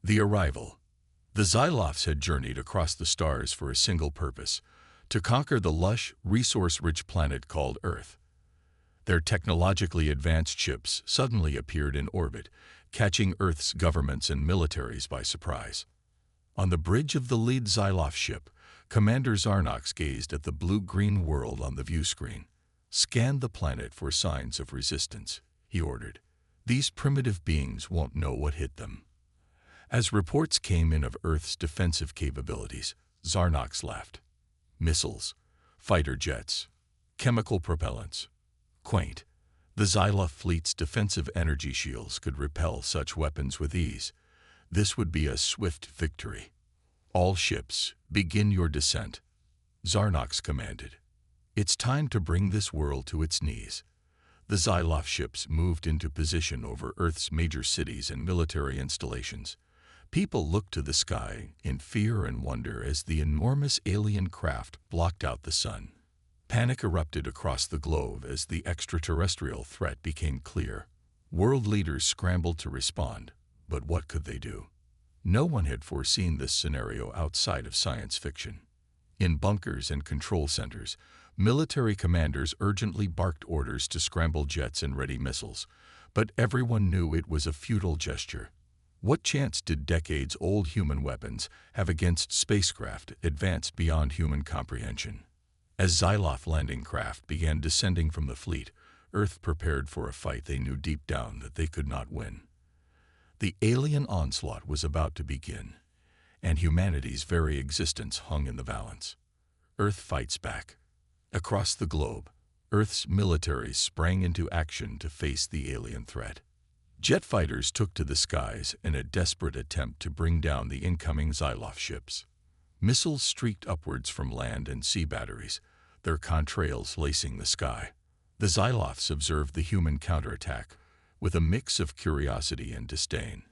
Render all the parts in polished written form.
The arrival. The Xylofs had journeyed across the stars for a single purpose: to conquer the lush, resource-rich planet called Earth. Their technologically advanced ships suddenly appeared in orbit, catching Earth's governments and militaries by surprise. On the bridge of the lead Xylof ship, Commander Zarnox gazed at the blue-green world on the view screen. "Scan the planet for signs of resistance," he ordered. "These primitive beings won't know what hit them." As reports came in of Earth's defensive capabilities, Zarnox laughed. Missiles, fighter jets, chemical propellants. Quaint. The Xylof fleet's defensive energy shields could repel such weapons with ease. This would be a swift victory. "All ships, begin your descent," Zarnox commanded. "It's time to bring this world to its knees." The Xylof ships moved into position over Earth's major cities and military installations. People looked to the sky in fear and wonder as the enormous alien craft blocked out the sun. Panic erupted across the globe as the extraterrestrial threat became clear. World leaders scrambled to respond, but what could they do? No one had foreseen this scenario outside of science fiction. In bunkers and control centers, military commanders urgently barked orders to scramble jets and ready missiles, but everyone knew it was a futile gesture. What chance did decades-old human weapons have against spacecraft advanced beyond human comprehension? As Xylof landing craft began descending from the fleet, Earth prepared for a fight they knew deep down that they could not win. The alien onslaught was about to begin, and humanity's very existence hung in the balance. Earth fights back. Across the globe, Earth's militaries sprang into action to face the alien threat. Jet fighters took to the skies in a desperate attempt to bring down the incoming Xylof ships. Missiles streaked upwards from land and sea batteries, their contrails lacing the sky. The Xylofs observed the human counterattack with a mix of curiosity and disdain.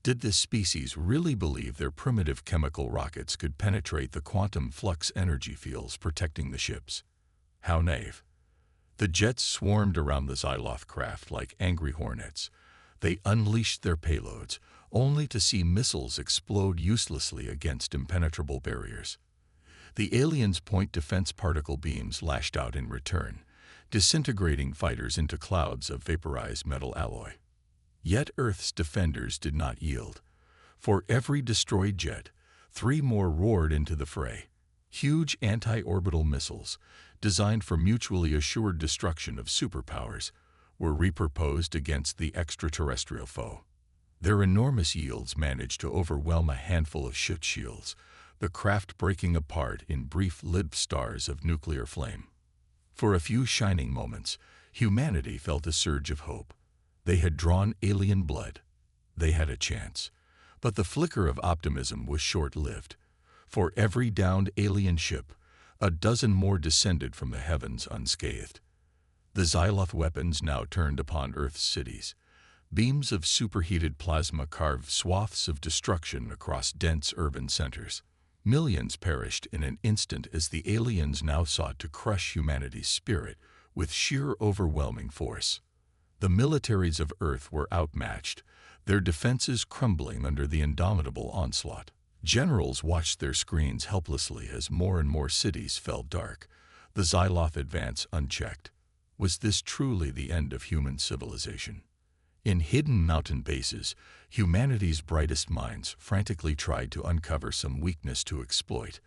Did this species really believe their primitive chemical rockets could penetrate the quantum flux energy fields protecting the ships? How naive. The jets swarmed around the Xylof craft like angry hornets. They unleashed their payloads, only to see missiles explode uselessly against impenetrable barriers. The aliens' point defense particle beams lashed out in return, disintegrating fighters into clouds of vaporized metal alloy. Yet Earth's defenders did not yield. For every destroyed jet, 3 more roared into the fray. Huge anti-orbital missiles, designed for mutually assured destruction of superpowers, were repurposed against the extraterrestrial foe. Their enormous yields managed to overwhelm a handful of ship shields, the craft breaking apart in brief lived stars of nuclear flame. For a few shining moments, humanity felt a surge of hope. They had drawn alien blood. They had a chance. But the flicker of optimism was short-lived. For every downed alien ship, a dozen more descended from the heavens unscathed. The Xylof weapons now turned upon Earth's cities. Beams of superheated plasma carved swaths of destruction across dense urban centers. Millions perished in an instant as the aliens now sought to crush humanity's spirit with sheer overwhelming force. The militaries of Earth were outmatched, their defenses crumbling under the indomitable onslaught. Generals watched their screens helplessly as more and more cities fell dark, the Xylof advance unchecked. Was this truly the end of human civilization? In hidden mountain bases, humanity's brightest minds frantically tried to uncover some weakness to exploit,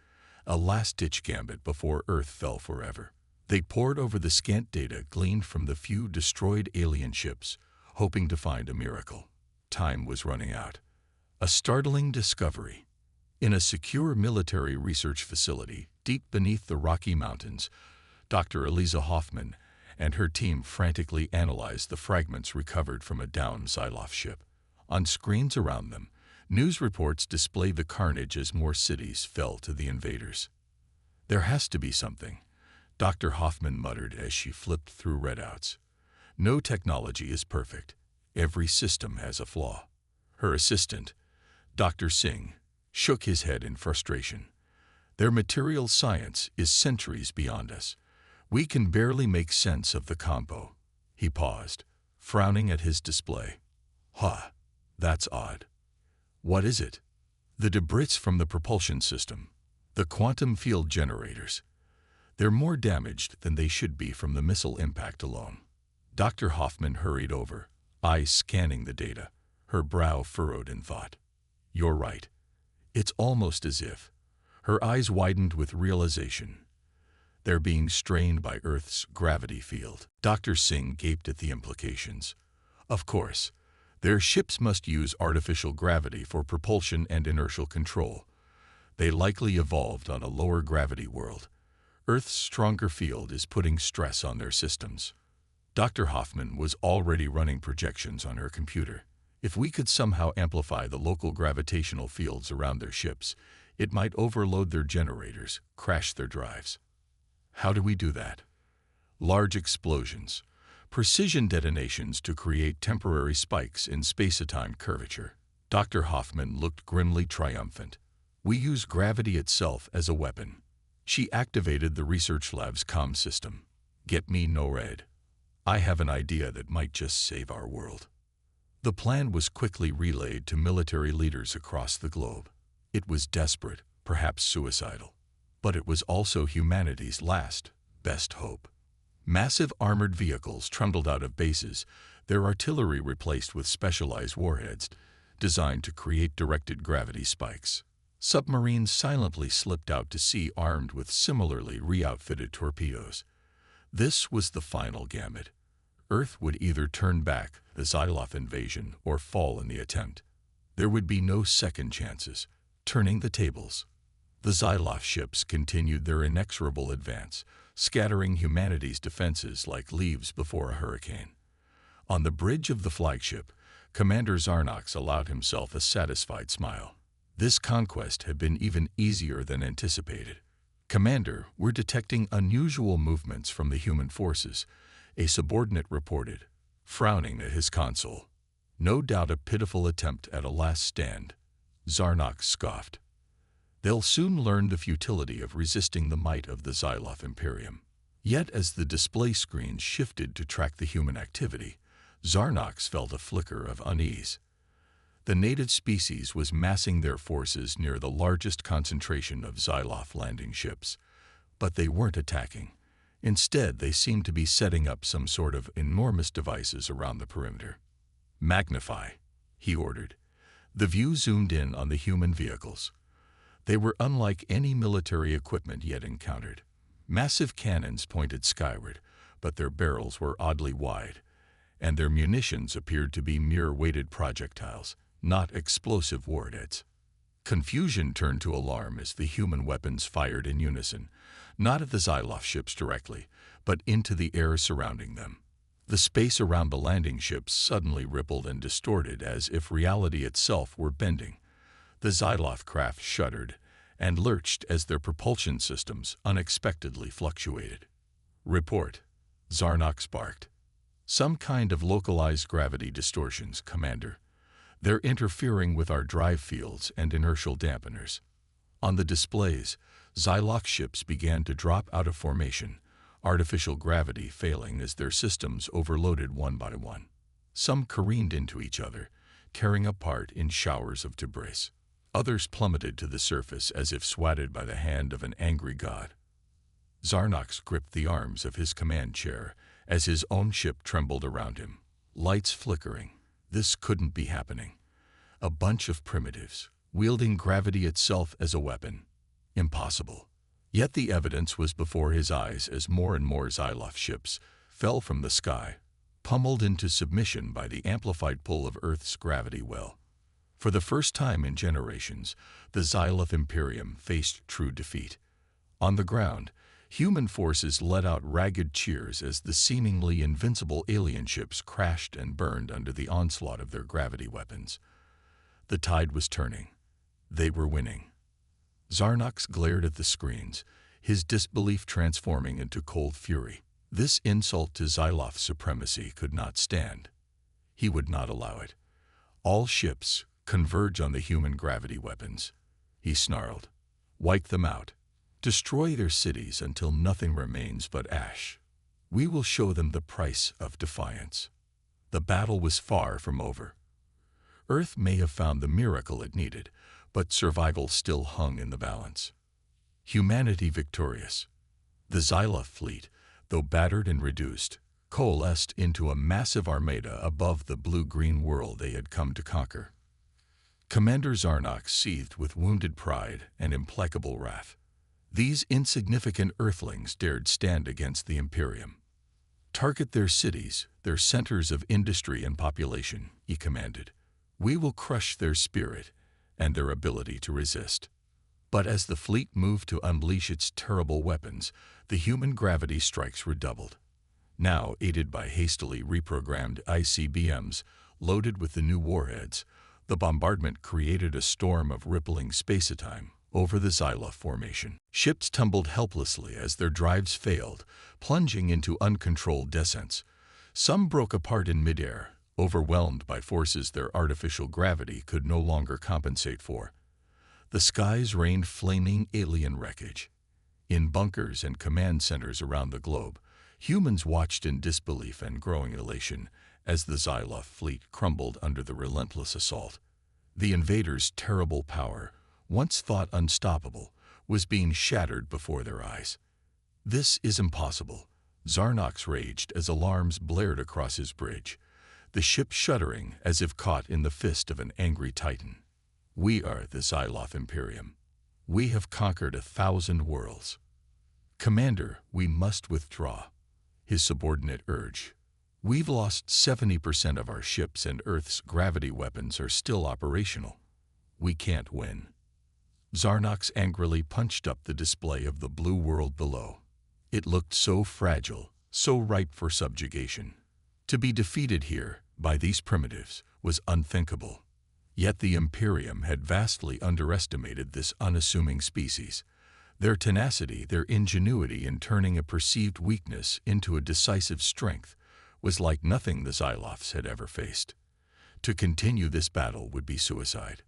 a last-ditch gambit before Earth fell forever. They pored over the scant data gleaned from the few destroyed alien ships, hoping to find a miracle. Time was running out. A startling discovery. In a secure military research facility deep beneath the Rocky Mountains, Dr. Eliza Hoffman and her team frantically analyzed the fragments recovered from a downed Xylof ship. On screens around them, news reports displayed the carnage as more cities fell to the invaders. "There has to be something," Dr. Hoffman muttered as she flipped through readouts. "No technology is perfect. Every system has a flaw." Her assistant, Dr. Singh, shook his head in frustration. "Their material science is centuries beyond us. We can barely make sense of the compo." He paused, frowning at his display. "Huh, that's odd. What is it? The debris from the propulsion system. The quantum field generators. They're more damaged than they should be from the missile impact alone. Dr. Hoffman hurried over, eyes scanning the data, her brow furrowed in thought. You're right. It's almost as if. Her eyes widened with realization. They're being strained by Earth's gravity field. Dr. Singh gaped at the implications. Of course, their ships must use artificial gravity for propulsion and inertial control. They likely evolved on a lower gravity world. Earth's stronger field is putting stress on their systems. Dr. Hoffman was already running projections on her computer. If we could somehow amplify the local gravitational fields around their ships, it might overload their generators, crash their drives. How do we do that? Large explosions, precision detonations to create temporary spikes in space-time curvature. Dr. Hoffman looked grimly triumphant. We use gravity itself as a weapon. She activated the research lab's comm system. Get me no red. I have an idea that might just save our world. The plan was quickly relayed to military leaders across the globe. It was desperate, perhaps suicidal, but it was also humanity's last, best hope. Massive armored vehicles trundled out of bases, their artillery replaced with specialized warheads designed to create directed gravity spikes. Submarines silently slipped out to sea armed with similarly re-outfitted torpedoes. This was the final gambit. Earth would either turn back the Xyloth invasion or fall in the attempt. There would be no second chances. Turning the tables. The Xyloth ships continued their inexorable advance, scattering humanity's defenses like leaves before a hurricane. On the bridge of the flagship, Commander Zarnox allowed himself a satisfied smile. This conquest had been even easier than anticipated. Commander, we're detecting unusual movements from the human forces, a subordinate reported, frowning at his console. No doubt a pitiful attempt at a last stand. Zarnox scoffed. They'll soon learn the futility of resisting the might of the Xyloth Imperium. Yet as the display screens shifted to track the human activity, Zarnox felt a flicker of unease. The native species was massing their forces near the largest concentration of Xyloth landing ships. But they weren't attacking. Instead, they seemed to be setting up some sort of enormous devices around the perimeter. Magnify, he ordered. The view zoomed in on the human vehicles. They were unlike any military equipment yet encountered. Massive cannons pointed skyward, but their barrels were oddly wide, and their munitions appeared to be mere weighted projectiles, not explosive warheads. Confusion turned to alarm as the human weapons fired in unison, not at the Xyloth ships directly, but into the air surrounding them. The space around the landing ships suddenly rippled and distorted as if reality itself were bending. The Xyloth craft shuddered and lurched as their propulsion systems unexpectedly fluctuated. Report, Zarnox barked. Some kind of localized gravity distortions, Commander. They're interfering with our drive fields and inertial dampeners. On the displays, Xyloth ships began to drop out of formation, artificial gravity failing as their systems overloaded one by one. Some careened into each other, tearing apart in showers of debris. Others plummeted to the surface as if swatted by the hand of an angry god. Zarnox gripped the arms of his command chair as his own ship trembled around him, lights flickering. This couldn't be happening. A bunch of primitives, wielding gravity itself as a weapon. Impossible. Yet the evidence was before his eyes as more and more Xyloth ships fell from the sky, pummeled into submission by the amplified pull of Earth's gravity well. For the first time in generations, the Xyloth Imperium faced true defeat. On the ground, human forces let out ragged cheers as the seemingly invincible alien ships crashed and burned under the onslaught of their gravity weapons. The tide was turning. They were winning. Zarnox glared at the screens, his disbelief transforming into cold fury. This insult to Xyloth supremacy could not stand. He would not allow it. All ships converge on the human gravity weapons, he snarled. Wipe them out. Destroy their cities until nothing remains but ash. We will show them the price of defiance. The battle was far from over. Earth may have found the miracle it needed, but survival still hung in the balance. Humanity victorious. The Xyloth fleet, though battered and reduced, coalesced into a massive armada above the blue-green world they had come to conquer. Commander Zarnox seethed with wounded pride and implacable wrath. These insignificant Earthlings dared stand against the Imperium. "Target their cities, their centers of industry and population," he commanded. "We will crush their spirit and their ability to resist." But as the fleet moved to unleash its terrible weapons, the human gravity strikes redoubled. Now, aided by hastily reprogrammed ICBMs loaded with the new warheads, the bombardment created a storm of rippling spacetime over the Xyloth formation. Ships tumbled helplessly as their drives failed, plunging into uncontrolled descents. Some broke apart in midair, overwhelmed by forces their artificial gravity could no longer compensate for. The skies rained flaming alien wreckage. In bunkers and command centers around the globe, humans watched in disbelief and growing elation as the Xyloth fleet crumbled under the relentless assault. The Invaders' terrible power, once thought unstoppable, was being shattered before their eyes. "This is impossible," Zarnox raged as alarms blared across his bridge, the ship shuddering as if caught in the fist of an angry titan. "We are the Xyloth Imperium. We have conquered 1,000 worlds." "Commander, we must withdraw," his subordinate urged. "We've lost 70% of our ships and Earth's gravity weapons are still operational. We can't win." Zarnox angrily punched up the display of the blue world below. It looked so fragile, so ripe for subjugation. To be defeated here, by these primitives, was unthinkable. Yet the Imperium had vastly underestimated this unassuming species. Their tenacity, their ingenuity in turning a perceived weakness into a decisive strength, was like nothing the Xyloths had ever faced. To continue this battle would be suicide.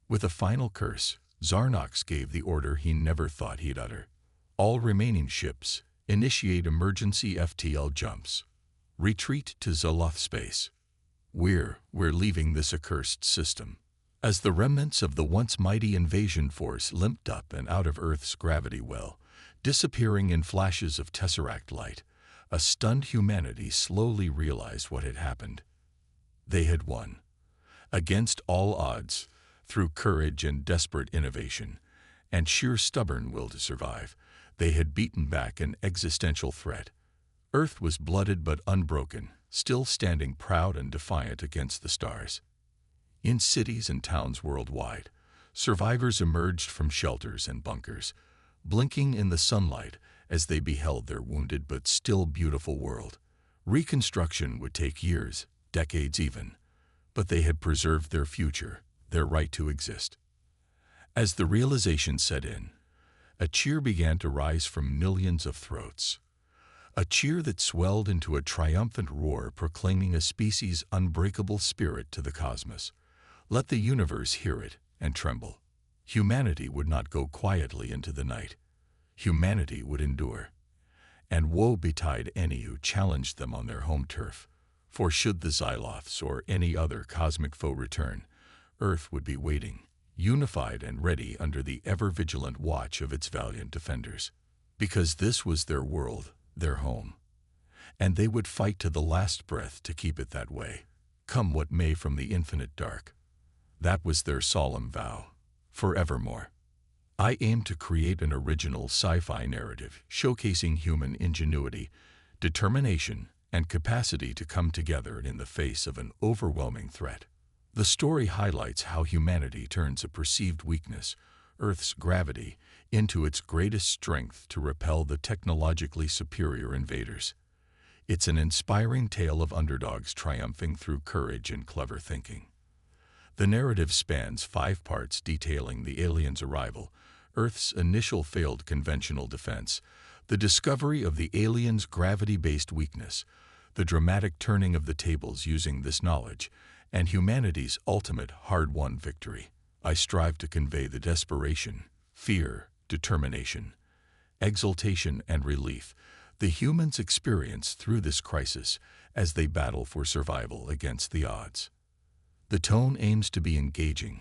With a final curse, Zarnox gave the order he never thought he'd utter. "All remaining ships, initiate emergency FTL jumps. Retreat to Xyloth space. We're leaving this accursed system." As the remnants of the once mighty invasion force limped up and out of Earth's gravity well, disappearing in flashes of tesseract light, a stunned humanity slowly realized what had happened. They had won. Against all odds, through courage and desperate innovation, and sheer stubborn will to survive, they had beaten back an existential threat. Earth was blooded but unbroken, still standing proud and defiant against the stars. In cities and towns worldwide, survivors emerged from shelters and bunkers, blinking in the sunlight as they beheld their wounded but still beautiful world. Reconstruction would take years, decades even, but they had preserved their future, their right to exist. As the realization set in, a cheer began to rise from millions of throats. A cheer that swelled into a triumphant roar proclaiming a species' unbreakable spirit to the cosmos. Let the universe hear it and tremble. Humanity would not go quietly into the night. Humanity would endure. And woe betide any who challenged them on their home turf, for should the Xyloths or any other cosmic foe return, Earth would be waiting, unified and ready under the ever-vigilant watch of its valiant defenders. Because this was their world, their home. And they would fight to the last breath to keep it that way, come what may from the infinite dark. That was their solemn vow, forevermore. I aim to create an original sci-fi narrative showcasing human ingenuity, determination, and capacity to come together in the face of an overwhelming threat. The story highlights how humanity turns a perceived weakness, Earth's gravity, into its greatest strength to repel the technologically superior invaders. It's an inspiring tale of underdogs triumphing through courage and clever thinking. The narrative spans 5 parts detailing the aliens' arrival, Earth's initial failed conventional defense, the discovery of the aliens' gravity-based weakness, the dramatic turning of the tables using this knowledge, and humanity's ultimate hard-won victory. I strive to convey the desperation, fear, determination, exultation, and relief the humans experience through this crisis as they battle for survival against the odds. The tone aims to be engaging,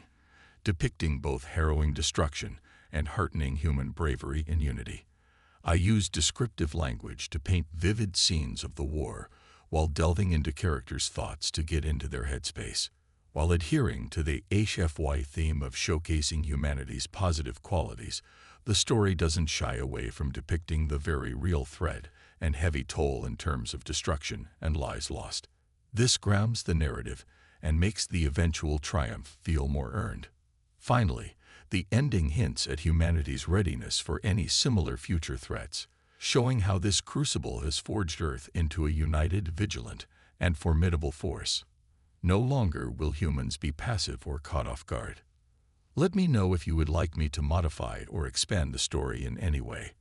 depicting both harrowing destruction and heartening human bravery and unity. I use descriptive language to paint vivid scenes of the war while delving into characters' thoughts to get into their headspace. While adhering to the HFY theme of showcasing humanity's positive qualities, the story doesn't shy away from depicting the very real threat and heavy toll in terms of destruction and lives lost. This grounds the narrative and makes the eventual triumph feel more earned. Finally, the ending hints at humanity's readiness for any similar future threats, showing how this crucible has forged Earth into a united, vigilant, and formidable force. No longer will humans be passive or caught off guard. Let me know if you would like me to modify or expand the story in any way.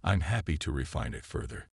I'm happy to refine it further.